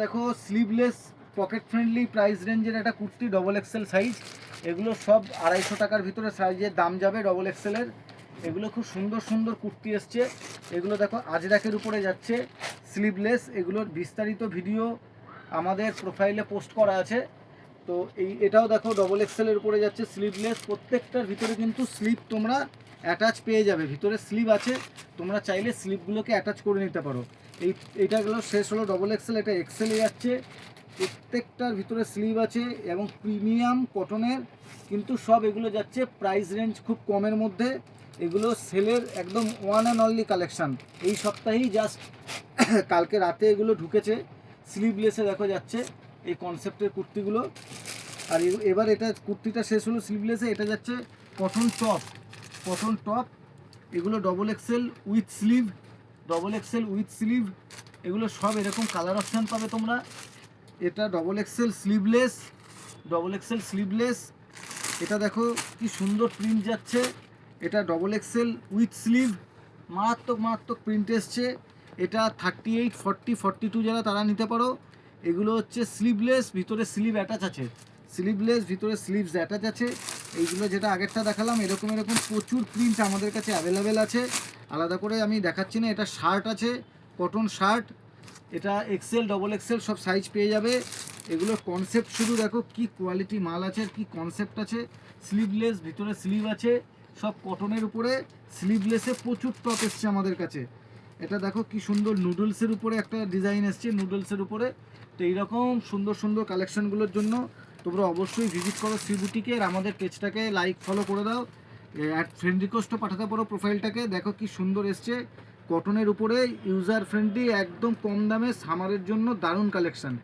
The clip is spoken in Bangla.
দেখো স্লিভলেস পকেট ফ্রেন্ডলি প্রাইস রেঞ্জের একটা কুর্তি ডবল এক্সেল সাইজ। এগুলো সব 250 টাকার ভিতরে সাইজের দাম যাবে ডবল এক্সেলের। এগুলো খুব সুন্দর সুন্দর কুর্তি এসছে। এগুলো দেখো আজরাকের উপরে যাচ্ছে, স্লিভলেস। এগুলোর বিস্তারিত ভিডিও আমাদের প্রোফাইলে পোস্ট করা আছে। তো এটাও দেখো ডবল এক্সেলের উপরে যাচ্ছে, স্লিভলেস। প্রত্যেকটার ভিতরে কিন্তু স্লিভ তোমরা অ্যাটাচ পেয়ে যাবে, ভিতরে স্লিভ আছে, তোমরা চাইলে স্লিভগুলোকে অ্যাটাচ করে নিতে পারো। এইটাগুলো শেষ হলো ডবল এক্সেল, এটা এক্সেলে যাচ্ছে। প্রত্যেকটার ভিতরে স্লিভ আছে এবং প্রিমিয়াম কটনের কিন্তু সব এগুলো যাচ্ছে প্রাইস রেঞ্জ খুব কমের মধ্যে। এগুলো সেলের একদম ওয়ান অ্যান্ড অনলি কালেকশান। এই সপ্তাহেই জাস্ট কালকে রাতে এগুলো ঢুকেছে। স্লিভলেসে দেখো যাচ্ছে এই কনসেপ্টের কুর্তিগুলো। আর এবার এটা কুর্তিটা শেষ হলো স্লিভলেসে। এটা যাচ্ছে কটন টপ। এগুলো double XL with sleeve, double XL with sleeve. এগুলো সব এরকম কালার অপশান পাবে তোমরা। এটা ডবল এক্সেল স্লিভলেস। এটা দেখো কি সুন্দর প্রিন্ট যাচ্ছে। এটা ডবল এক্সেল উইথ স্লিভ, মারাত্মক প্রিন্ট এসছে। এটা 38, 40, 42 যারা তারা নিতে পারো। এগুলো হচ্ছে স্লিভলেস, ভিতরে স্লিভ অ্যাটাচ আছে। স্লিভলেস, ভিতরে স্লিভস অ্যাটাচ আছে। এইগুলো যেটা আগেরটা দেখালাম এরকম প্রচুর প্রিন্ট আমাদের কাছে অ্যাভেলেবেল আছে। আলাদা করে আমি দেখাচ্ছি না। এটা শার্ট আছে, কটন শার্ট। এটা এক্সেল, ডবল এক্সেল সব সাইজ পেয়ে যাবে। এগুলোর কনসেপ্ট শুধু দেখো কি কোয়ালিটি মাল আছে, কি কনসেপ্ট আছে। স্লিভলেস, ভিতরে স্লিভ আছে, সব কটনের উপরে। স্লিভলেসে প্রচুর টপ এসছে আমাদের কাছে। এটা দেখো কি সুন্দর নুডলসের উপরে একটা ডিজাইন এসছে, নুডলসের উপরে। তো এইরকম সুন্দর সুন্দর কালেকশানগুলোর জন্য তোমরা অবশ্যই ভিজিট করো শ্রী বুটিকে। আর আমাদের পেজটাকে লাইক ফলো করে দাও, ফ্রেন্ড রিকোয়েস্টও পাঠাতে পারো প্রোফাইলটাকে। দেখো কি সুন্দর এসছে কটনের উপরে, ইউজার ফ্রেন্ডলি, একদম কম দামে, সামারের জন্য দারুণ কালেকশান।